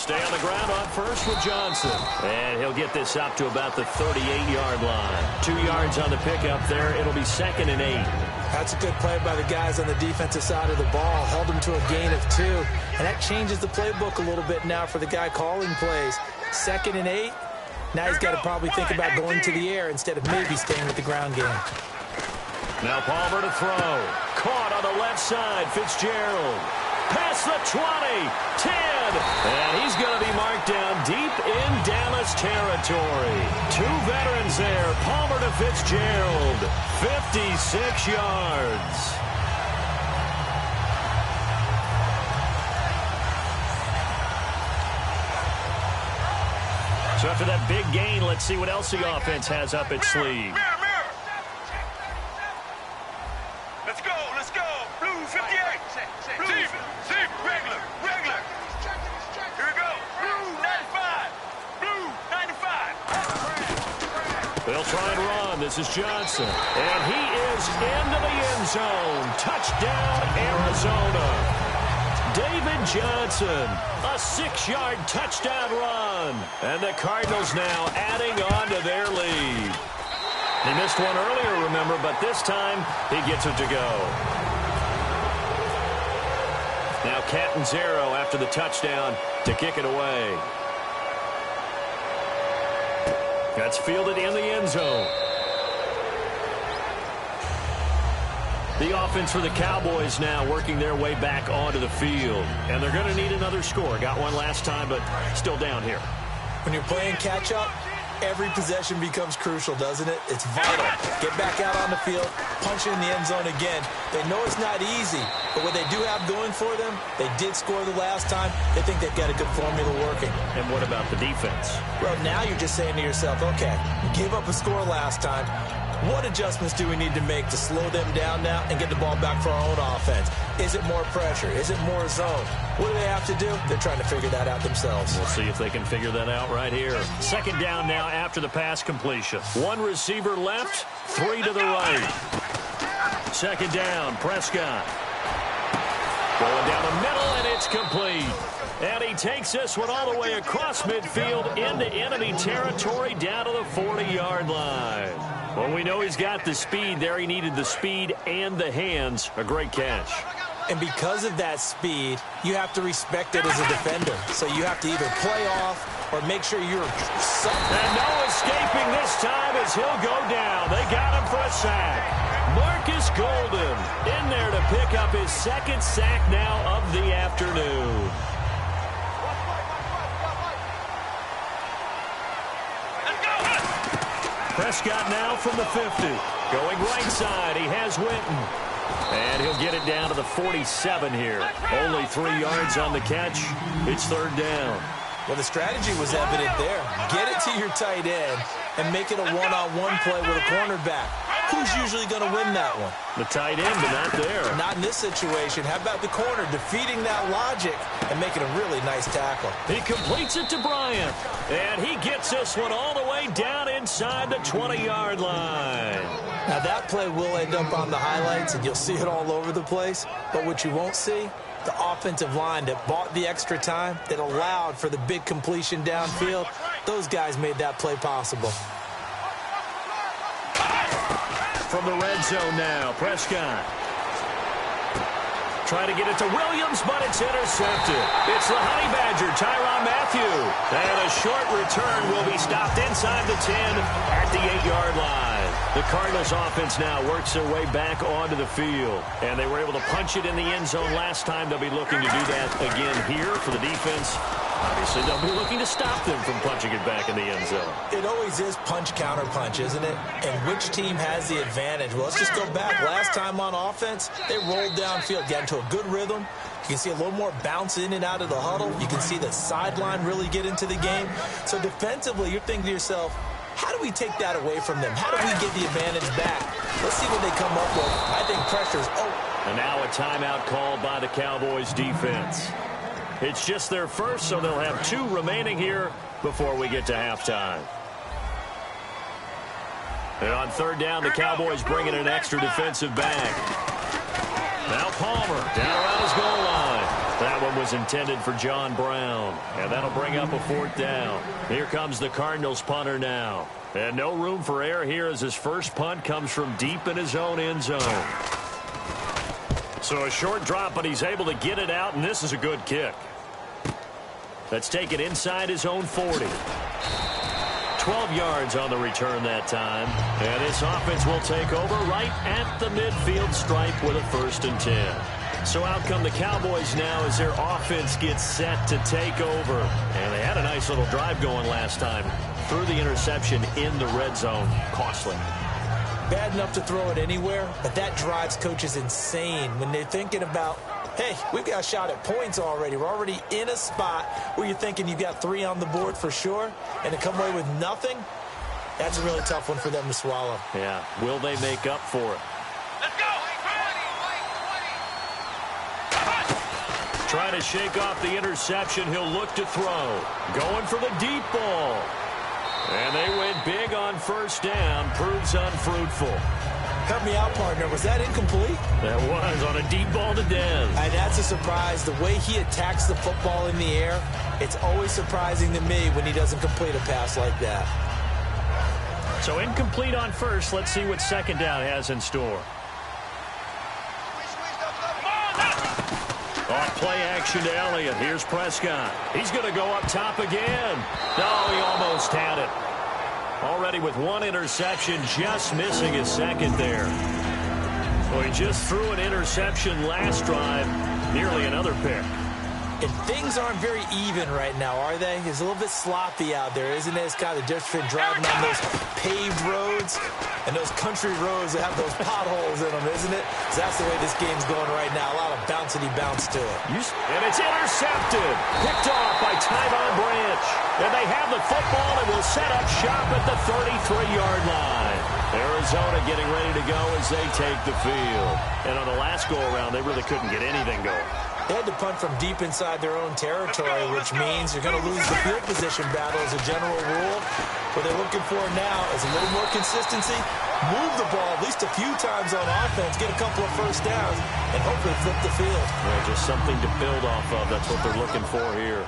stay on the ground on first with Johnson. And he'll get this up to about the 38-yard line. 2 yards on the pickup there. It'll be 2nd and 8. That's a good play by the guys on the defensive side of the ball. Held them to a gain of 2. And that changes the playbook a little bit now for the guy calling plays. 2nd and 8. Now he's got to probably think about going to the air instead of maybe staying with the ground game. Now Palmer to throw. Caught on the left side. Fitzgerald. Past the 20. 10. And he's going to be marked down deep in Dallas territory. 2 veterans there. Palmer to Fitzgerald. 56 yards. So after that big gain, let's see what else the offense has up its sleeve. Let's go, let's go. Blue 58. Blue, zip, regular. Here we go. Blue 95. Blue 95. They'll try and run. This is Johnson. And he is into the end zone. Touchdown, Arizona. David Johnson, a 6-yard touchdown run. And the Cardinals now adding on to their lead. He missed one earlier, remember, but this time he gets it to go. Now Catanzaro after the touchdown to kick it away. That's fielded in the end zone. The offense for the Cowboys now working their way back onto the field. And they're going to need another score. Got one last time, but still down here. When you're playing catch-up, every possession becomes crucial, doesn't it? It's vital. Get back out on the field, punch it in the end zone again. They know it's not easy, but what they do have going for them, they did score the last time. They think they've got a good formula working. And what about the defense? Well, now you're just saying to yourself, okay, we gave up a score last time. What adjustments do we need to make to slow them down now and get the ball back for our own offense? Is it more pressure? Is it more zone? What do they have to do? They're trying to figure that out themselves. We'll see if they can figure that out right here. 2nd down now after the pass completion. 1 receiver left, 3 to the right. 2nd down, Prescott. Going down the middle, and it's complete. And he takes this one all the way across midfield into enemy territory down to the 40-yard line. Well, we know he's got the speed there. He needed the speed and the hands. A great catch. And because of that speed, you have to respect it as a defender. So you have to either play off or make sure you're And no escaping this time as he'll go down. They got him for a sack. Marcus Golden in there to pick up his 2nd sack now of the afternoon. Prescott now from the 50. Going right side, he has Winton. And he'll get it down to the 47 here. Only 3 yards on the catch. It's 3rd down. Well, the strategy was evident there. Get it to your tight end and make it a one-on-one play with a cornerback. Who's usually going to win that one? The tight end, but not there. Not in this situation. How about the corner defeating that logic and making a really nice tackle? He completes it to Bryant. And he gets this one all the way down inside the 20-yard line. Now, that play will end up on the highlights, and you'll see it all over the place. But what you won't see, the offensive line that bought the extra time, that allowed for the big completion downfield, those guys made that play possible. From the red zone now, Prescott. Trying to get it to Williams, but it's intercepted. It's the Honey Badger, Tyrann Mathieu. And a short return will be stopped inside the 10 at the 8-yard line. The Cardinals offense now works their way back onto the field. And they were able to punch it in the end zone last time. They'll be looking to do that again here for the defense. Obviously, they'll be looking to stop them from punching it back in the end zone. It always is punch-counter-punch, isn't it? And which team has the advantage? Well, let's just go back. Last time on offense, they rolled downfield, got into a good rhythm. You can see a little more bounce in and out of the huddle. You can see the sideline really get into the game. So defensively, you're thinking to yourself, how do we take that away from them? How do we get the advantage back? Let's see what they come up with. I think pressure's And now a timeout called by the Cowboys defense. It's just their first, so they'll have 2 remaining here before we get to halftime. And on 3rd down, the Cowboys bring in an extra defensive back. Now Palmer down around his goal line. That one was intended for John Brown. And that'll bring up a 4th down. Here comes the Cardinals punter now. And no room for error here as his first punt comes from deep in his own end zone. So a short drop, but he's able to get it out, and this is a good kick. Let's take it inside his own 40. 12 yards on the return that time. And this offense will take over right at the midfield stripe with a 1st and 10. So out come the Cowboys now as their offense gets set to take over. And they had a nice little drive going last time. Threw the interception in the red zone. Costly. Bad enough to throw it anywhere, but that drives coaches insane when they're thinking about, hey, we've got a shot at points already. We're already in a spot where you're thinking you've got 3 on the board for sure, and to come away with nothing, that's a really tough one for them to swallow. Yeah, will they make up for it? Let's go. Trying to shake off the interception. He'll look to throw. Going for the deep ball. And they went big on 1st down. Proves unfruitful. Help me out, partner. Was that incomplete? That was on a deep ball to Dez. And that's a surprise. The way he attacks the football in the air, it's always surprising to me when he doesn't complete a pass like that. So incomplete on 1st. Let's see what 2nd down has in store. Off play action to Elliott. Here's Prescott. He's going to go up top again. No, he almost had it. Already with 1 interception, just missing his 2nd there. Well, he just threw an interception last drive. Nearly another pick. And things aren't very even right now, are they? It's a little bit sloppy out there, isn't it? It's kind of the difference between driving on those paved roads and those country roads that have those potholes in them, isn't it? So that's the way this game's going right now. A lot of bouncy bounce to it. And it's intercepted. Picked off by Tyvon Branch. And they have the football and will set up shop at the 33-yard line. Arizona getting ready to go as they take the field. And on the last go-around, they really couldn't get anything going. They had to punt from deep inside their own territory, which means you're going to lose the field position battle as a general rule. What they're looking for now is a little more consistency, move the ball at least a few times on offense, get a couple of 1st downs, and hopefully flip the field. Yeah, just something to build off of. That's what they're looking for here.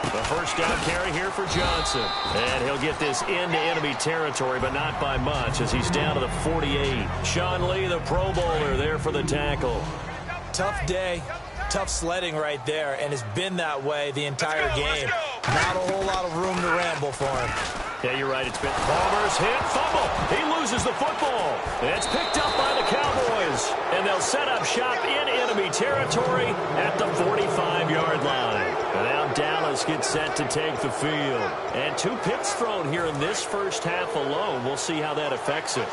The 1st down carry here for Johnson. And he'll get this into enemy territory, but not by much as he's down to the 48. Sean Lee, the Pro Bowler, there for the tackle. Tough day, tough sledding right there, and it's been that way the entire game. Not a whole lot of room to ramble for him. Yeah, you're right. It's been Palmer's hit, fumble. He loses the football. It's picked up by the Cowboys, and they'll set up shop in enemy territory at the 45-yard line. And now Dallas gets set to take the field. And 2 picks thrown here in this first half alone. We'll see how that affects it.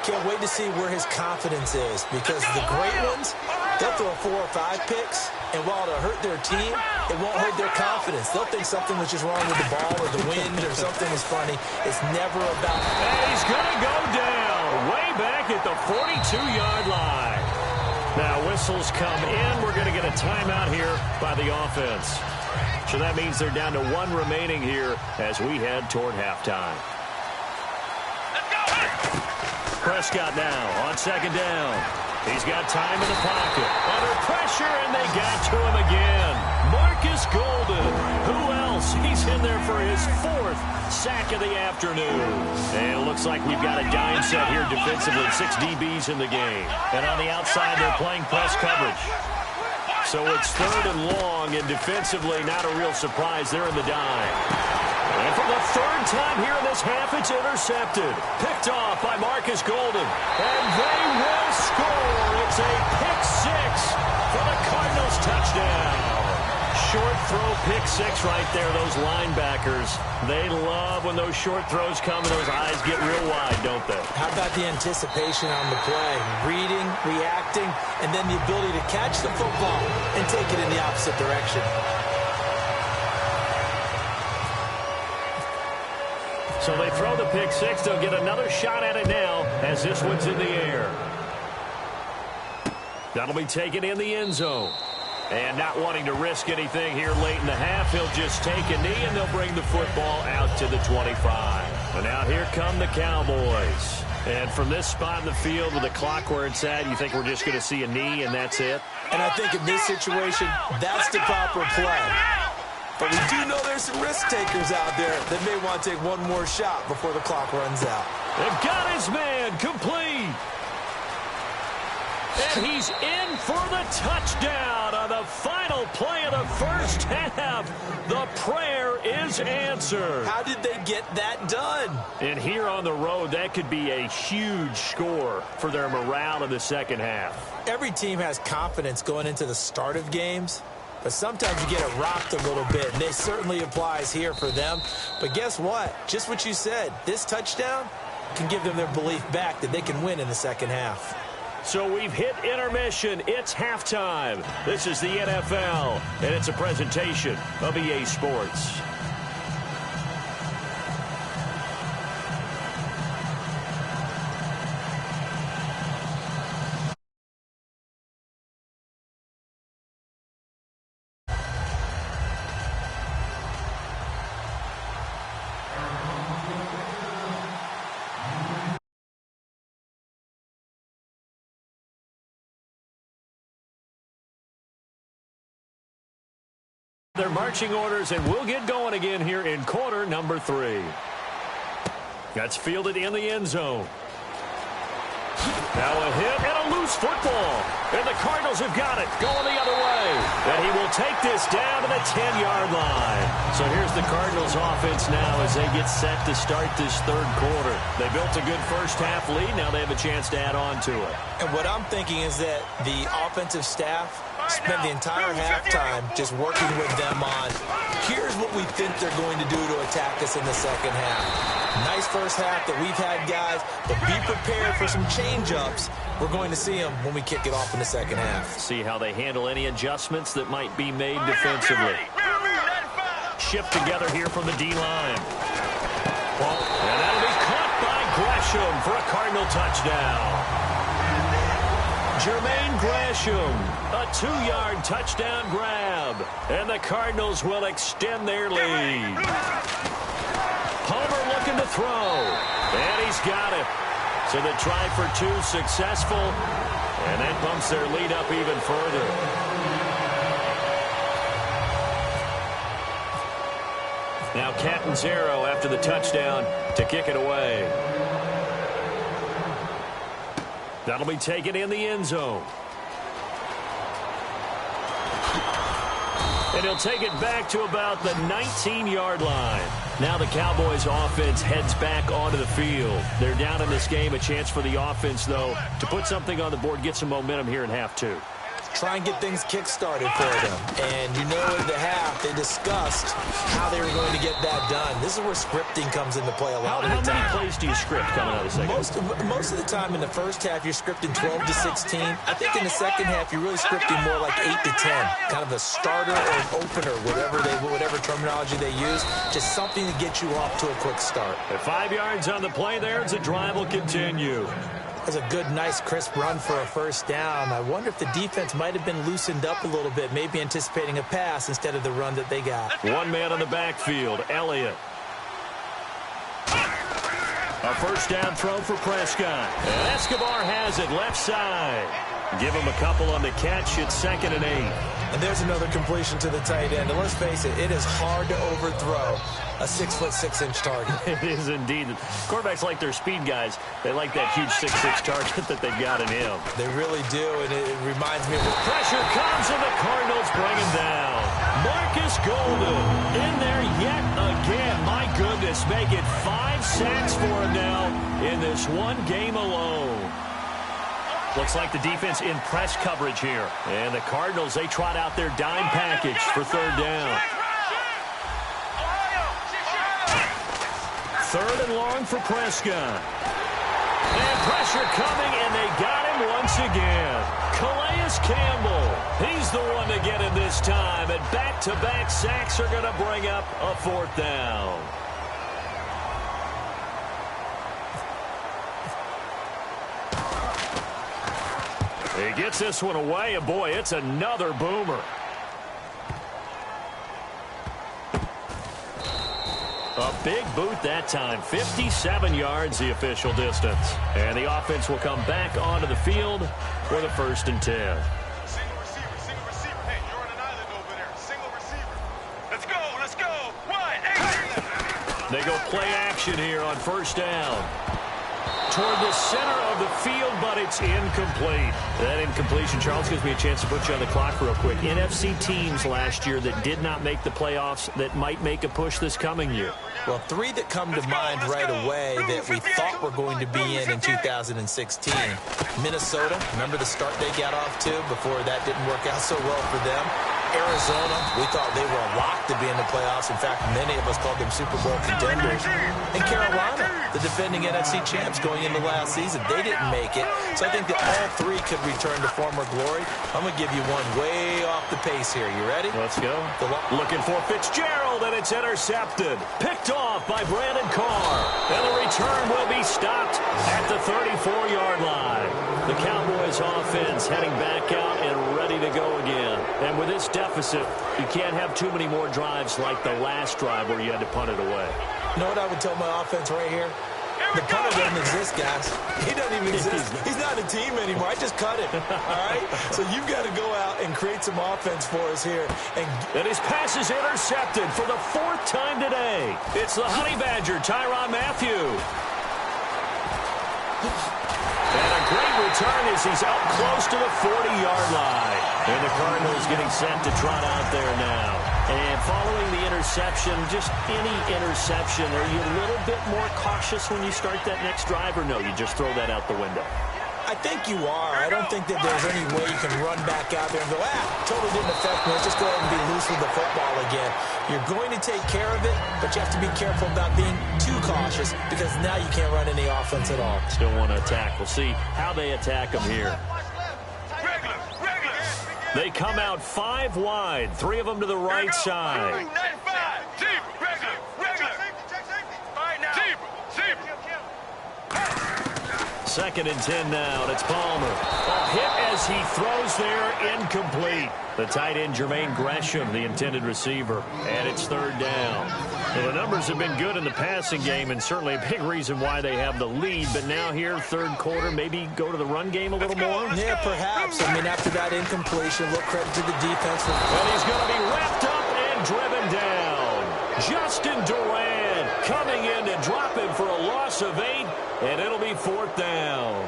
Can't wait to see where his confidence is, because the great ones, they'll throw 4 or 5 picks, and while it'll hurt their team, it won't hurt their confidence. They'll think something was just wrong with the ball or the wind or something was funny. It's never about... And he's going to go down way back at the 42-yard line. Now whistles come in. We're going to get a timeout here by the offense. So that means they're down to 1 remaining here as we head toward halftime. Prescott now on 2nd down. He's got time in the pocket. Under pressure, and they got to him again. Marcus Golden. Who else? He's in there for his 4th sack of the afternoon. And it looks like we've got a dime set here defensively. 6 DBs in the game. And on the outside, they're playing press coverage. So it's 3rd and long, and defensively, not a real surprise. They're in the dime. And for the 3rd time here in this half, it's intercepted. Picked off by Marcus Golden. And they will score. It's a pick 6 for the Cardinals touchdown. Short throw pick 6 right there. Those linebackers, they love when those short throws come and those eyes get real wide, don't they? How about the anticipation on the play? Reading, reacting, and then the ability to catch the football and take it in the opposite direction. So they throw the pick 6. They'll get another shot at it now as this one's in the air. That'll be taken in the end zone. And not wanting to risk anything here late in the half, he'll just take a knee and they'll bring the football out to the 25. And now here come the Cowboys. And from this spot in the field with the clock where it's at, you think we're just going to see a knee and that's it? And I think in this situation, that's the proper play. But we do know there's some risk takers out there that may want to take one more shot before the clock runs out. They've got his man complete. And he's in for the touchdown on the final play of the first half. The prayer is answered. How did they get that done? And here on the road, that could be a huge score for their morale in the second half. Every team has confidence going into the start of games, but sometimes you get it rocked a little bit, and it certainly applies here for them. But guess what? Just what you said, this touchdown can give them their belief back that they can win in the second half. So we've hit intermission. It's halftime. This is the NFL, and it's a presentation of EA Sports. Their marching orders, and we'll get going again here in quarter number 3. That's fielded in the end zone. Now a hit and a loose football. And the Cardinals have got it, going the other way. And he will take this down to the 10-yard line. So here's the Cardinals offense now as they get set to start this third quarter. They built a good first half lead. Now they have a chance to add on to it. And what I'm thinking is that the offensive staff spend the entire halftime just working with them on, here's what we think they're going to do to attack us in the second half. Nice first half that we've had, guys, but be prepared for some change-ups. We're going to see them when we kick it off in the second half. See how they handle any adjustments that might be made defensively. Shift together here from the D-line. And that'll be caught by Gresham for a Cardinal touchdown. Jermaine Gresham, a 2-yard touchdown grab. And the Cardinals will extend their lead. Homer looking to throw. And he's got it. So the try for 2 successful. And that bumps their lead up even further. Now Catanzaro after the touchdown to kick it away. That'll be taken in the end zone. And he'll take it back to about the 19-yard line. Now the Cowboys offense heads back onto the field. They're down in this game. A chance for the offense, though, to put something on the board, get some momentum here in half 2. Try and get things kick-started for them. And you know in the half, they discussed how they were going to get that done. This is where scripting comes into play a lot of the time. How many plays do you script coming out of the second? Most of the time in the first half, you're scripting 12 to 16. I think in the second half, you're really scripting more like 8 to 10. Kind of a starter or an opener, whatever terminology they use. Just something to get you off to a quick start. At 5 yards on the play there, as the drive will continue. That's a good, nice, crisp run for a first down. I wonder if the defense might have been loosened up a little bit, maybe anticipating a pass instead of the run that they got. One man on the backfield, Elliott. A first down throw for Prescott. And Escobar has it left side. Give him a couple on the catch. It's 2nd and 8. And there's another completion to the tight end. And let's face it, it is hard to overthrow a 6'6" target. It is indeed. Quarterbacks like their speed guys. They like that huge 6'6" target that they've got in him. They really do, and it reminds me of it. Pressure comes, and the Cardinals bring him down. Marcus Golden in there yet again. My goodness, make it 5 sacks for him now in this one game alone. Looks like the defense in press coverage here. And the Cardinals, they trot out their dime package for 3rd down. 3rd and long for Prescott. And pressure coming, and they got him once again. Calais Campbell, he's the one to get him this time. And back-to-back sacks are going to bring up a 4th down. He gets this one away, and boy, it's another boomer. A big boot that time. 57 yards, the official distance. And the offense will come back onto the field for the 1st and 10. Single receiver. Hey, you're on an island over there. Single receiver. Let's go. Wide, 8. They go play action here on 1st down. Toward the center of the field, but it's incomplete. That incompletion, Charles, gives me a chance to put you on the clock real quick. NFC teams last year that did not make the playoffs that might make a push this coming year. Well, 3 that come to mind right away that we thought were going to be in 2016. Minnesota, remember the start they got off to before that didn't work out so well for them. Arizona, we thought they were a lock to be in the playoffs. In fact, many of us called them Super Bowl contenders. And Carolina, the defending NFC champs going into last season, they didn't make it. So I think that all 3 could return to former glory. I'm going to give you one way off the pace here. You ready? Let's go. Looking for Fitzgerald, and it's intercepted. Picked off by Brandon Carr. And the return will be stopped at the 34-yard line. The Cowboys offense heading back out and ready to go again. And with this deficit, you can't have too many more drives like the last drive where you had to punt it away. You know what I would tell my offense right here? The punter doesn't exist, guys. He doesn't even exist. He's not a team anymore. I just cut him, all right? So you've got to go out and create some offense for us here. And his pass is intercepted for the 4th time today. It's the Honey Badger, Tyrann Mathieu. And a great return as he's up close to the 40-yard line. And the Cardinals getting set to trot out there now. And following the interception, just any interception, are you a little bit more cautious when you start that next drive, or no, you just throw that out the window? I think you are. I don't think that there's any way you can run back out there and go, totally didn't affect me. Let's just go ahead and be loose with the football again. You're going to take care of it, but you have to be careful about being too cautious because now you can't run any offense at all. Still want to attack. We'll see how they attack them here. They come out 5 wide, 3 of them to the right side. 95. Deep. Regular. Second and 10 now, and it's Palmer. A hit as he throws there, incomplete. The tight end, Jermaine Gresham, the intended receiver. And it's 3rd down. Well, the numbers have been good in the passing game, and certainly a big reason why they have the lead. But now here, 3rd quarter, maybe go to the run game a little more? Yeah, perhaps. I mean, after that incompletion, little credit to the defense. And he's going to be wrapped up and driven down. Justin Durant coming in to drop him for a loss of 8, and it'll be 4th down.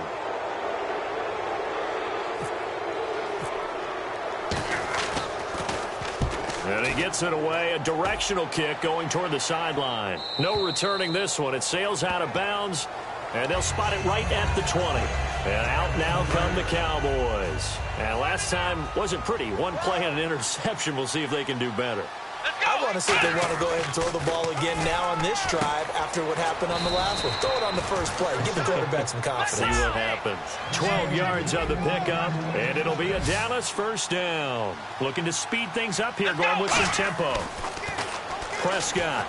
And he gets it away, a directional kick going toward the sideline. No returning this one. It sails out of bounds, and they'll spot it right at the 20. And out now come the Cowboys. And last time wasn't pretty. One play and an interception. We'll see if they can do better. I want to see if they want to go ahead and throw the ball again now on this drive after what happened on the last one. Throw it on the first play. Give the quarterback some confidence. See what happens. 12 yards on the pickup, and it'll be a Dallas 1st down. Looking to speed things up here, going with some tempo. Prescott.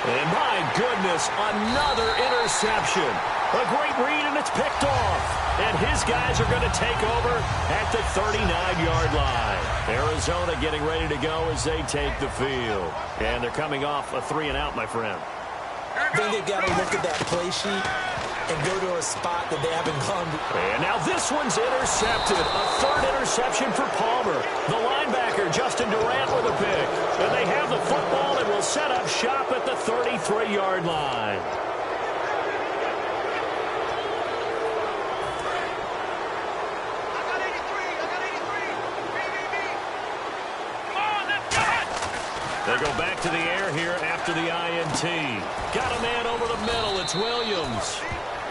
And my goodness, another interception. A great read, and it's picked off. And his guys are going to take over at the 39-yard line. Arizona getting ready to go as they take the field. And they're coming off a 3-and-out, my friend. I think they've got to look at that play sheet and go to a spot that they haven't gone to. And now this one's intercepted. A 3rd interception for Palmer. The linebacker, Justin Durant, with a pick. And they have the football and will set up shop at the 33-yard line. They go back to the air here after the INT. Got a man over the middle. It's Williams.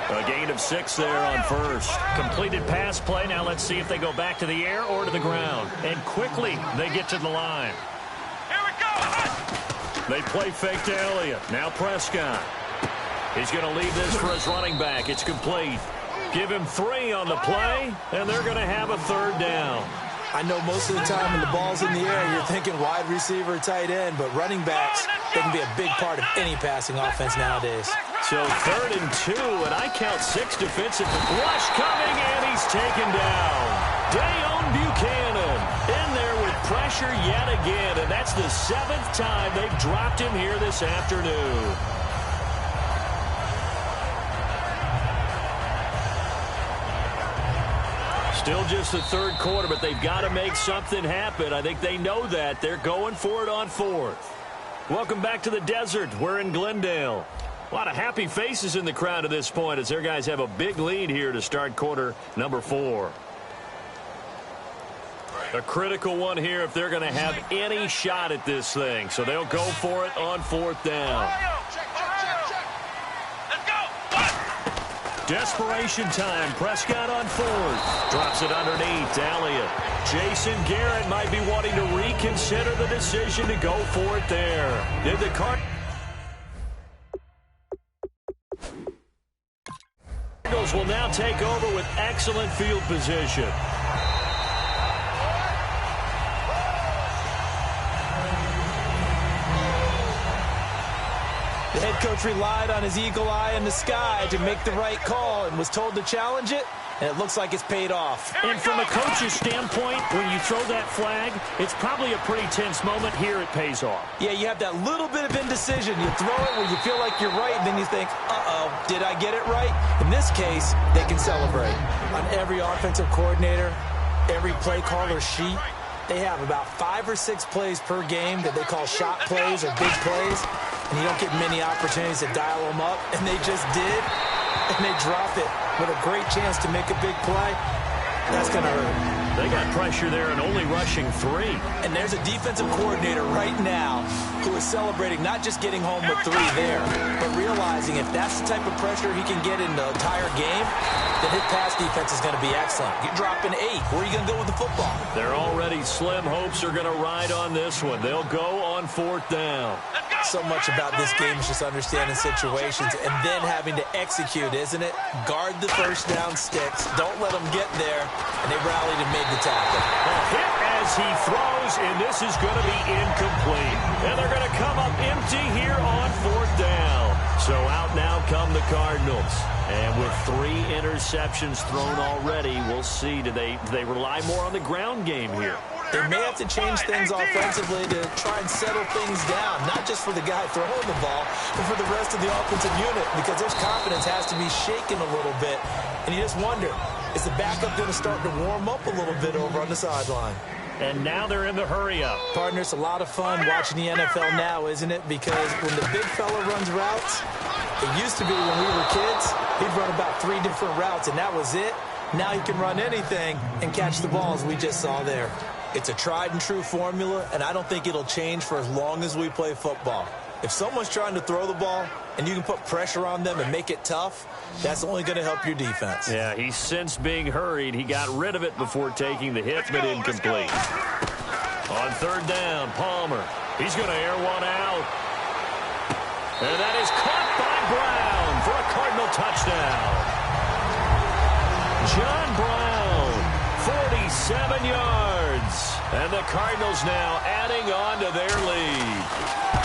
A gain of 6 there on 1st. Completed pass play. Now let's see if they go back to the air or to the ground. And quickly they get to the line. Here we go. They play fake to Elliott. Now Prescott. He's going to leave this for his running back. It's complete. Give him 3 on the play, and they're going to have a 3rd down. I know most of the time when the ball's in the air, you're thinking wide receiver, tight end, but running backs, they can be a big part of any passing offense nowadays. So 3rd and 2, and I count 6 defensive. Rush coming, and he's taken down. Dayon Buchanan in there with pressure yet again, and that's the 7th time they've dropped him here this afternoon. Still just the 3rd quarter, but they've got to make something happen. I think they know that. They're going for it on 4th. Welcome back to the desert. We're in Glendale. A lot of happy faces in the crowd at this point as their guys have a big lead here to start quarter number 4. A critical one here if they're going to have any shot at this thing. So they'll go for it on 4th down. Desperation time. Prescott on 4th. Drops it underneath to Elliott. Jason Garrett might be wanting to reconsider the decision to go for it there. Did the Cardinals will now take over with excellent field position. The head coach relied on his eagle eye in the sky to make the right call and was told to challenge it, and it looks like it's paid off. And from a coach's standpoint, when you throw that flag, it's probably a pretty tense moment. Here it pays off. Yeah, you have that little bit of indecision. You throw it where you feel like you're right, and then you think, uh-oh, did I get it right? In this case, they can celebrate. On every offensive coordinator, every play caller sheet, they have about 5 or 6 plays per game that they call shot plays or big plays. And you don't get many opportunities to dial them up, and they just did, and they drop it with a great chance to make a big play. That's going to hurt. They got pressure there and only rushing 3. And there's a defensive coordinator right now who is celebrating not just getting home with 3 there, but realizing if that's the type of pressure he can get in the entire game, then his pass defense is going to be excellent. You're dropping 8. Where are you going to go with the football? They're already slim hopes are going to ride on this one. They'll go on 4th down. So much about this game is just understanding situations and then having to execute, isn't it? Guard the first down sticks. Don't let them get there. And they rallied and made the tackle. A hit as he throws, and this is going to be incomplete. And they're going to come up empty here on 4th down. So out now come the Cardinals. And with 3 interceptions thrown already, we'll see. Do they rely more on the ground game here? They may have to change things offensively to try and settle things down, not just for the guy throwing the ball, but for the rest of the offensive unit, because their confidence has to be shaken a little bit. And you just wonder, is the backup going to start to warm up a little bit over on the sideline? And now they're in the hurry-up. Partner, it's a lot of fun watching the NFL now, isn't it? Because when the big fella runs routes, it used to be when we were kids, he'd run about 3 different routes, and that was it. Now he can run anything and catch the ball, as we just saw there. It's a tried-and-true formula, and I don't think it'll change for as long as we play football. If someone's trying to throw the ball and you can put pressure on them and make it tough, that's only going to help your defense. Yeah, he sensed being hurried. He got rid of it before taking the hit, but incomplete. On 3rd down, Palmer. He's going to air one out. And that is caught by Brown for a Cardinal touchdown. John Brown, 47 yards. And the Cardinals now adding on to their lead.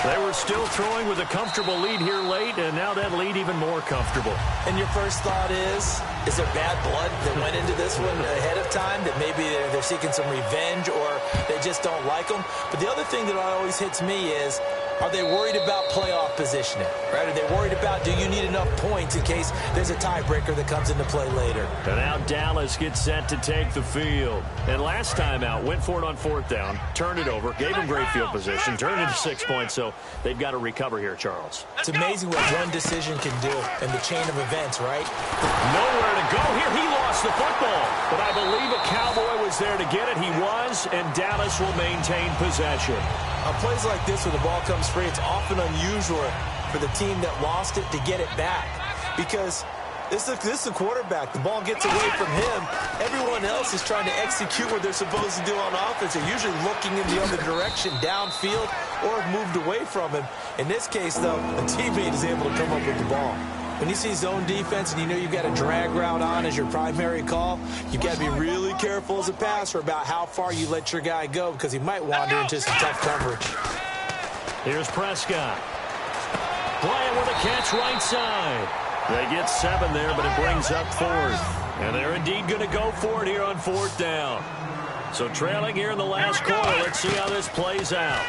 They were still throwing with a comfortable lead here late, and now that lead even more comfortable. And your first thought is there bad blood that went into this one ahead of time, that maybe they're seeking some revenge or they just don't like them? But the other thing that always hits me is, are they worried about playoff positioning? Right? Are they worried about, do you need enough points in case there's a tiebreaker that comes into play later? And now Dallas gets set to take the field. And last time out, went for it on 4th down, turned it over, gave them great field position, turned it into 6 points, so they've got to recover here, Charles. It's amazing what one decision can do in the chain of events, right? Nowhere to go here. He lost the football. But I believe a Cowboy was there to get it. He was, and Dallas will maintain possession. On plays like this where the ball comes free, it's often unusual for the team that lost it to get it back. Because this is the quarterback. The ball gets away from him. Everyone else is trying to execute what they're supposed to do on offense. They're usually looking in the other direction, downfield, or have moved away from him. In this case, though, a teammate is able to come up with the ball. When you see zone defense and you know you've got a drag route on as your primary call, you've got to be really careful as a passer about how far you let your guy go, because he might wander into some tough coverage. Here's Prescott. Playing with a catch right side. They get 7 there, but it brings up 4th. And they're indeed going to go for it here on 4th down. So trailing here in the last quarter. Let's see how this plays out.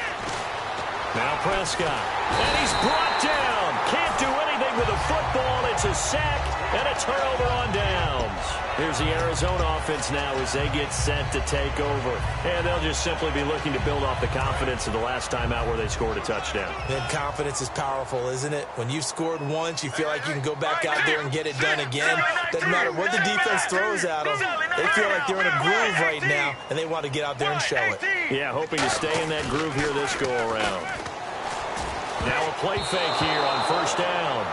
Now Prescott. And he's brought down. Can't do anything with the football. It's a sack and a turnover on downs. Here's the Arizona offense now as they get set to take over. And they'll just simply be looking to build off the confidence of the last time out where they scored a touchdown. Then confidence is powerful, isn't it? When you've scored once, you feel like you can go back out there and get it done again. Doesn't matter what the defense throws at them. They feel like they're in a groove right now, and they want to get out there and show it. Yeah, hoping to stay in that groove here this go-around. Now a play fake here on first down.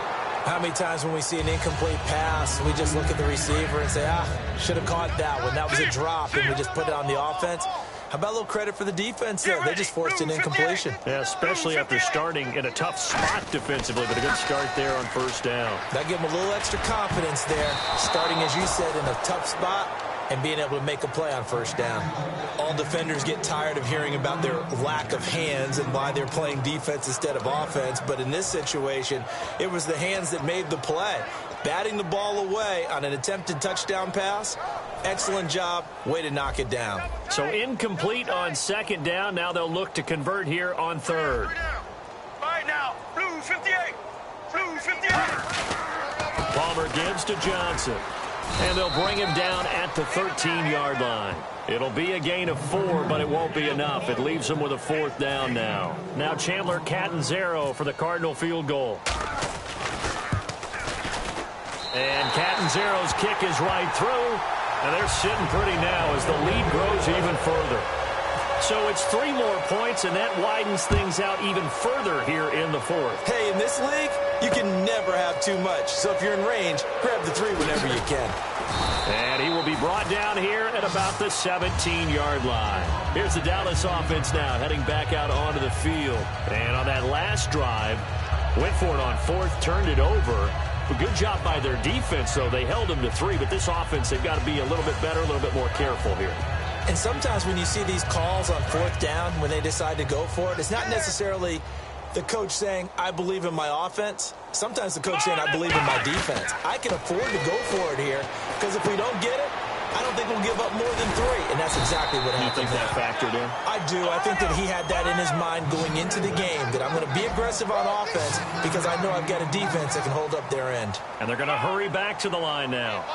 How many times when we see an incomplete pass, we just look at the receiver and say, should have caught that one. That was a drop, and we just put it on the offense. How about a little credit for the defense there? They just forced an incompletion. Yeah, especially after starting in a tough spot defensively, but a good start there on first down. That gave them a little extra confidence there, starting, as you said, in a tough spot and being able to make a play on first down. All defenders get tired of hearing about their lack of hands and why they're playing defense instead of offense, but in this situation, it was the hands that made the play. Batting the ball away on an attempted touchdown pass, excellent job, way to knock it down. So incomplete on second down. Now they'll look to convert here on third. All right now, blue 58, blue 58. Palmer gives to Johnson. And they'll bring him down at the 13-yard line. It'll be a gain of 4, but it won't be enough. It leaves them with a fourth down now. Now Chandler Catanzaro for the Cardinal field goal. And Catanzaro's kick is right through. And they're sitting pretty now as the lead grows even further. So it's 3 more points, and that widens things out even further here in the fourth. Hey, in this league, you can never have too much. So if you're in range, grab the 3 whenever you can. And he will be brought down here at about the 17-yard line. Here's the Dallas offense now heading back out onto the field. And on that last drive, went for it on fourth, turned it over. A good job by their defense, though. They held them to 3, but this offense, they've got to be a little bit better, a little bit more careful here. And sometimes when you see these calls on fourth down, when they decide to go for it, it's not necessarily the coach saying, I believe in my offense. Sometimes the coach saying, I believe in my defense. I can afford to go for it here because if we don't get it, I don't think we'll give up more than 3. And that's exactly what happened. You think that factored in? I do. I think that he had that in his mind going into the game, that I'm going to be aggressive on offense because I know I've got a defense that can hold up their end. And they're going to hurry back to the line now.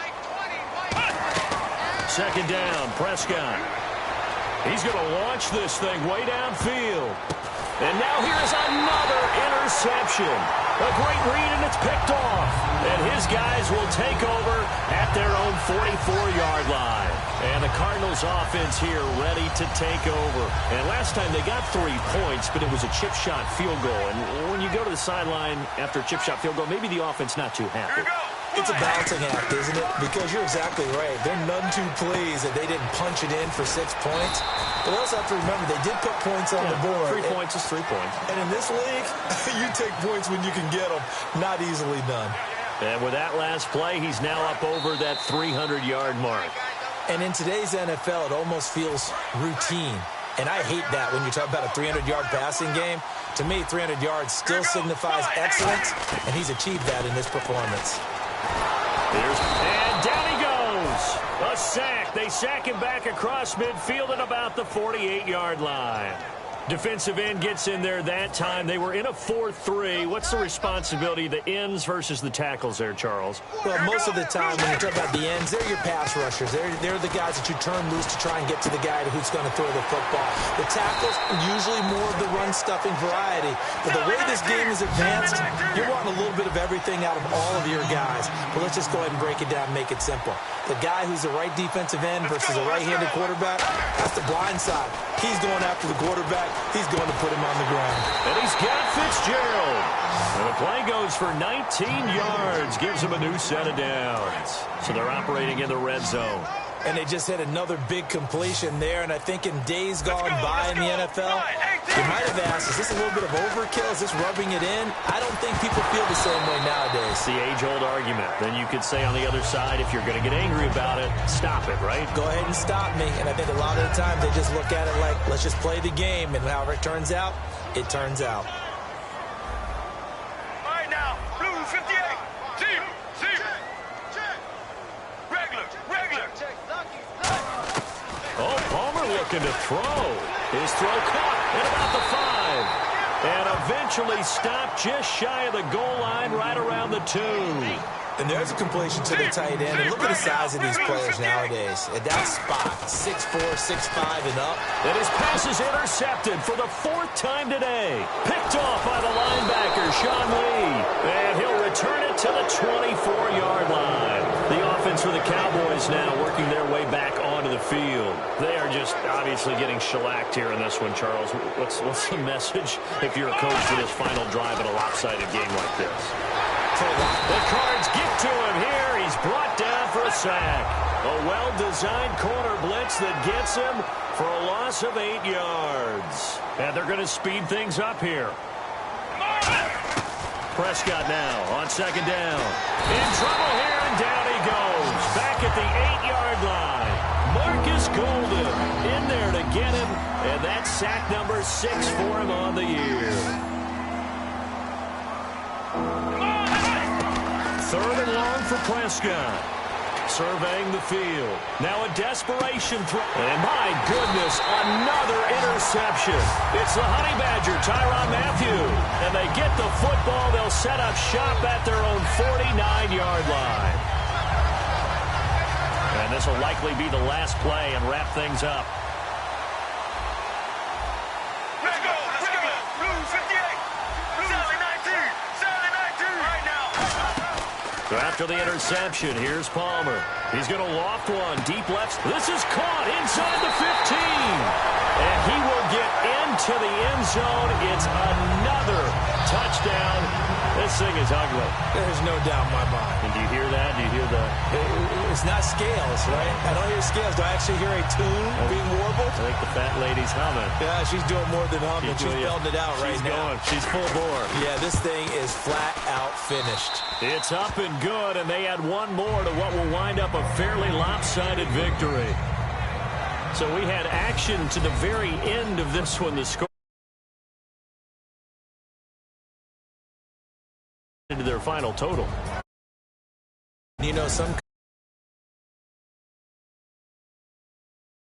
Second down, Prescott. He's going to launch this thing way downfield. And now here's another interception. A great read, and it's picked off. And his guys will take over at their own 44-yard line. And the Cardinals offense here ready to take over. And last time they got 3 points, but it was a chip shot field goal. And when you go to the sideline after a chip shot field goal, maybe the offense not too happy. It's a balancing act, isn't it? Because you're exactly right. They're none too pleased that they didn't punch it in for 6 points. But we also have to remember they did put points on the board. 3 points is 3 points. And in this league, you take points when you can get them. Not easily done. And with that last play, he's now up over that 300-yard mark. And in today's NFL, it almost feels routine. And I hate that when you talk about a 300-yard passing game. To me, 300 yards still signifies excellence, and he's achieved that in this performance. And down he goes. A sack. They sack him back across midfield at about the 48-yard line. Defensive end gets in there that time. They were in a 4-3. What's the responsibility of the ends versus the tackles there, Charles? Well, most of the time when you talk about the ends, they're your pass rushers. They're the guys that you turn loose to try and get to the guy who's going to throw the football. The tackles, usually more of the run-stuffing variety. But the way this game is advanced, you're wanting a little bit of everything out of all of your guys. But let's just go ahead and break it down and make it simple. The guy who's the right defensive end versus a right-handed quarterback, that's the blind side. He's going after the quarterback. He's going to put him on the ground. And he's got Fitzgerald. And the play goes for 19 yards. Gives him a new set of downs. So they're operating in the red zone. And they just had another big completion there. And I think in days gone by in the NFL, you might have asked, is this a little bit of overkill? Is this rubbing it in? I don't think people feel the same way nowadays. It's the age-old argument. Then you could say on the other side, if you're going to get angry about it, stop it, right? Go ahead and stop me. And I think a lot of the time they just look at it like, let's just play the game. And however it turns out, it turns out. All right now, blue 58. Team. Regular. Oh, Palmer looking to throw. His throw caught at about the 5. And eventually stopped just shy of the goal line right around the 2. And there's a completion to the tight end. And look at the size of these players nowadays. At that spot, 6'4", 6'5", and up. And his pass is intercepted for the 4th time today. Picked off by the linebacker, Sean Lee. And he'll return it to the 24-yard line. The offense for the Cowboys now working their way back onto the field. They are just obviously getting shellacked here in this one, Charles. What's the message if you're a coach for this final drive in a lopsided game like this? The Cards get to him here. He's brought down for a sack. A well-designed corner blitz that gets him for a loss of 8 yards. And they're going to speed things up here. Prescott now on 2nd down. In trouble here, and down he goes. Back at the 8-yard line. Marcus Golden in there to get him. And that's sack number 6 for him on the year. 3rd and long for Prescott. Surveying the field. Now a desperation throw. And my goodness, another interception. It's the Honey Badger, Tyrann Mathieu. And they get the football. They'll set up shop at their own 49-yard line. And this will likely be the last play and wrap things up. Let's go. Blue 58. Sally 19. Sally 19. Right now. So after the interception, here's Palmer. He's going to loft one deep left. This is caught inside the 15. And he will get into the end zone. It's another touchdown. This thing is ugly. There's no doubt in my mind. And do you hear that? Do you hear the... It's not scales, right? I don't hear scales. Do I actually hear a tune being warbled? I think the fat lady's humming. Yeah, she's doing more than humming. She's belting it out right now. She's full bore. Yeah, this thing is flat out finished. It's up and good, and they add one more to what will wind up a fairly lopsided victory. So we had action to the very end of this one. The score into their final total. You know, some